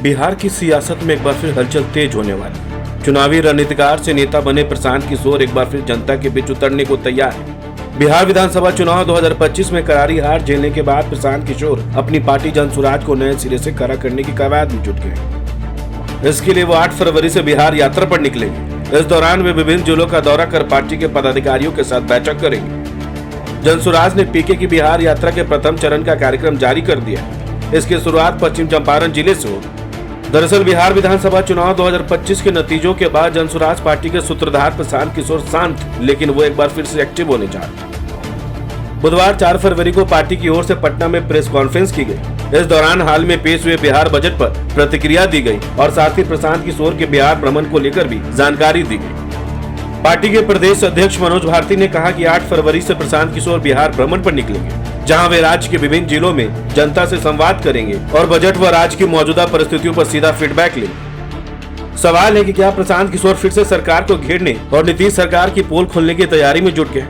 बिहार की सियासत में एक बार फिर हलचल तेज होने वाली। चुनावी रणनीतिकार से नेता बने प्रशांत किशोर एक बार फिर जनता के बीच उतरने को तैयार है। बिहार विधानसभा चुनाव 2025 में करारी हार झेलने के बाद प्रशांत किशोर अपनी पार्टी जनसुराज को नए सिरे से खड़ा करने की कवायद में जुट गए। इसके लिए वो 8 फरवरी से बिहार यात्रा पर निकलेंगे। इस दौरान वे विभिन्न जिलों का दौरा कर पार्टी के पदाधिकारियों के साथ बैठक करेंगे। जनसुराज ने पीके की बिहार यात्रा के प्रथम चरण का कार्यक्रम जारी कर दिया। इसकी शुरुआत पश्चिम चंपारण जिले से होगी। दरअसल बिहार विधानसभा चुनाव 2025 के नतीजों के बाद जनसुराज पार्टी के सूत्रधार प्रशांत किशोर शांत, लेकिन वो एक बार फिर से एक्टिव होने जा रहे हैं। बुधवार 4 फरवरी को पार्टी की ओर से पटना में प्रेस कॉन्फ्रेंस की गई। इस दौरान हाल में पेश हुए बिहार बजट पर प्रतिक्रिया दी गई और साथ ही प्रशांत किशोर के बिहार भ्रमण को लेकर भी जानकारी दी गई। पार्टी के प्रदेश अध्यक्ष मनोज भारती ने कहा कि 8 फरवरी से प्रशांत किशोर बिहार भ्रमण पर निकलेंगे, जहां वे राज्य के विभिन्न जिलों में जनता से संवाद करेंगे और बजट व राज्य की मौजूदा परिस्थितियों पर सीधा फीडबैक लेंगे। सवाल है कि क्या प्रशांत किशोर फिर से सरकार को घेरने और नीतीश सरकार की पोल खोलने की तैयारी में जुट गए?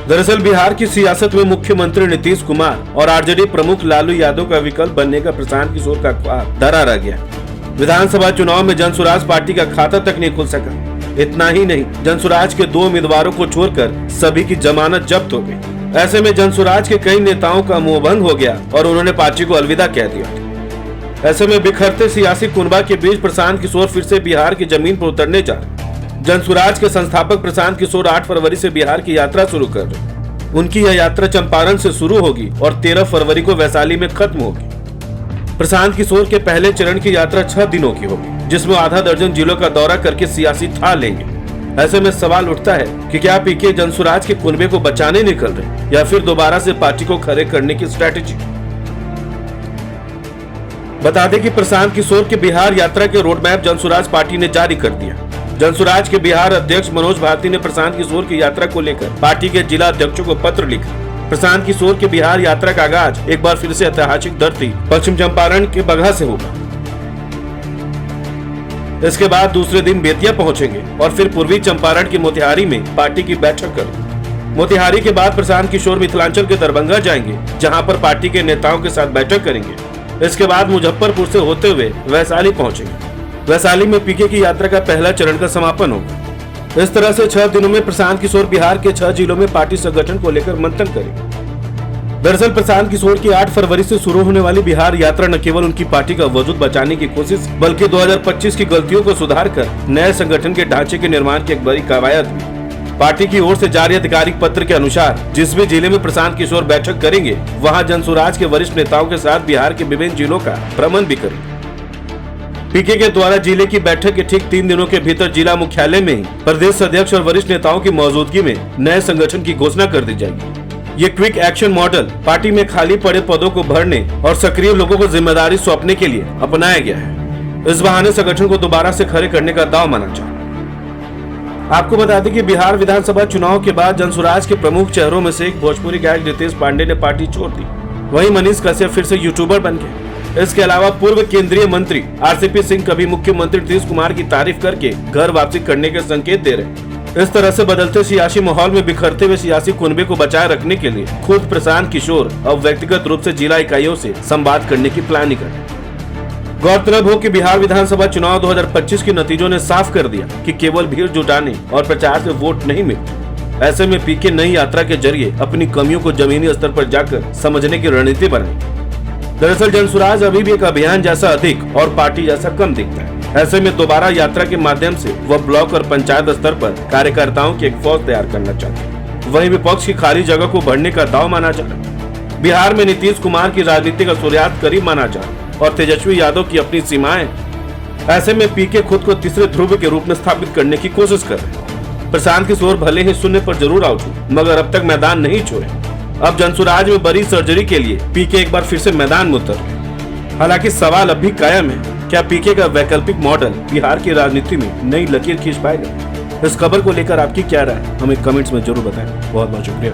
दरअसल बिहार की सियासत में मुख्यमंत्री नीतीश कुमार और आरजेडी प्रमुख लालू यादव का विकल्प बनने का प्रशांत किशोर का ख्वाब धरा रह गया। विधानसभा चुनाव में जनसुराज पार्टी का खाता तक नहीं खुल सका। इतना ही नहीं, जनसुराज के 2 उम्मीदवारों को छोड़कर सभी की जमानत जब्त हो गई। ऐसे में जनसुराज के कई नेताओं का मोहभंग हो गया और उन्होंने पार्टी को अलविदा कह दिया। ऐसे में बिखरते सियासी कुनबा के बीच प्रशांत किशोर फिर से बिहार की जमीन पर उतरने जा रहे। जनसुराज के संस्थापक प्रशांत किशोर 8 फरवरी से बिहार की यात्रा शुरू कर रहे। उनकी यह यात्रा चंपारण से शुरू होगी और 13 फरवरी को वैशाली में खत्म होगी। प्रशांत किशोर के पहले चरण की यात्रा 6 दिनों की होगी, जिसमें आधा दर्जन जिलों का दौरा करके सियासी था लेंगे। ऐसे में सवाल उठता है कि क्या पीके जनसुराज के कुनबे को बचाने निकल रहे या फिर दोबारा से पार्टी को खड़े करने की स्ट्रैटेजी। बता दें कि प्रशांत किशोर के बिहार यात्रा के रोड मैप जनसुराज पार्टी ने जारी कर दिया। जनसुराज के बिहार अध्यक्ष मनोज भारती ने प्रशांत किशोर की यात्रा को लेकर पार्टी के जिला अध्यक्षों को पत्र लिखा। प्रशांत किशोर के बिहार यात्रा का आगाज एक बार फिर से ऐतिहासिक धरती पश्चिम चंपारण के बगहा से होगा। इसके बाद दूसरे दिन बेतिया पहुंचेंगे और फिर पूर्वी चंपारण की मोतिहारी में पार्टी की बैठक करेंगे। मोतिहारी के बाद प्रशांत किशोर मिथिलांचल के दरभंगा जाएंगे, जहां पर पार्टी के नेताओं के साथ बैठक करेंगे। इसके बाद मुजफ्फरपुर से होते हुए वैशाली पहुंचेंगे। वैशाली में पीके की यात्रा का पहला चरण का समापन होगा। इस तरह से 6 दिनों में प्रशांत किशोर बिहार के 6 जिलों में पार्टी संगठन को लेकर मंथन करेंगे। दरअसल प्रशांत किशोर की 8 फरवरी से शुरू होने वाली बिहार यात्रा न केवल उनकी पार्टी का वजूद बचाने की कोशिश, बल्कि 2025 की गलतियों को सुधार कर नए संगठन के ढांचे के निर्माण की एक बड़ी कवायद भी। पार्टी की ओर से जारी आधिकारिक पत्र के अनुसार जिस भी जिले में प्रशांत किशोर बैठक करेंगे, वहां जनसुराज के वरिष्ठ नेताओं के साथ बिहार के विभिन्न जिलों का भ्रमण भी करेंगे। पीके के द्वारा जिले की बैठक के ठीक 3 दिनों के भीतर जिला मुख्यालय में ही प्रदेश अध्यक्ष और वरिष्ठ नेताओं की मौजूदगी में नए संगठन की घोषणा कर दी जाएगी। ये क्विक एक्शन मॉडल पार्टी में खाली पड़े पदों को भरने और सक्रिय लोगों को जिम्मेदारी सौंपने के लिए अपनाया गया है। इस बहाने संगठन को दोबारा से खड़े करने का दांव माना जा रहा है। आपको बता दें कि बिहार विधानसभा चुनाव के बाद जनसुराज के प्रमुख चेहरों में से एक भोजपुरी गायक रितेश पांडे ने पार्टी छोड़ दी। वहीं मनीष कश्यप फिर से यूट्यूबर बन गए। इसके अलावा पूर्व केंद्रीय मंत्री आरसीपी सिंह कभी मुख्यमंत्री नीतीश कुमार की तारीफ करके घर वापसी करने के संकेत दे रहे। इस तरह से बदलते सियासी माहौल में बिखरते हुए सियासी कुनबे को बचाए रखने के लिए खुद प्रशांत किशोर अब व्यक्तिगत रूप से जिला इकाइयों से संवाद करने की प्लानिंग कर रहे हैं। गौरतलब हो कि बिहार विधानसभा चुनाव 2025 के नतीजों ने साफ कर दिया कि केवल भीड़ जुटाने और प्रचार से वोट नहीं मिलते। ऐसे में पीके नई यात्रा के जरिए अपनी कमियों को जमीनी स्तर पर जाकर समझने की रणनीति बनाई। दरअसल जनसुराज अभी भी एक अभियान जैसा अधिक और पार्टी जैसा कम दिखता है। ऐसे में दोबारा यात्रा के माध्यम से वह ब्लॉक और पंचायत स्तर पर कार्यकर्ताओं की एक फौज तैयार करना चाहते हैं। वहीं विपक्ष की खाली जगह को भरने का दांव माना जा रहा है। बिहार में नीतीश कुमार की राजनीति का सूर्यास्त करीब माना जा रहा है और तेजस्वी यादव की अपनी सीमाएं। ऐसे में पीके खुद को तीसरे ध्रुव के रूप में स्थापित करने की कोशिश कर रहे हैं। प्रशांत किशोर भले ही शून्य पर जरूर आउट हो, मगर अब तक मैदान नहीं छोड़े। अब जनसुराज में बड़ी सर्जरी के लिए पीके एक बार फिर से मैदान में उतर गए। हालांकि सवाल अब भी कायम है, क्या पीके का वैकल्पिक मॉडल बिहार की राजनीति में नई लकीर खींच पाएगा? इस खबर को लेकर आपकी क्या राय है, हमें कमेंट्स में जरूर बताएं। बहुत बहुत शुक्रिया।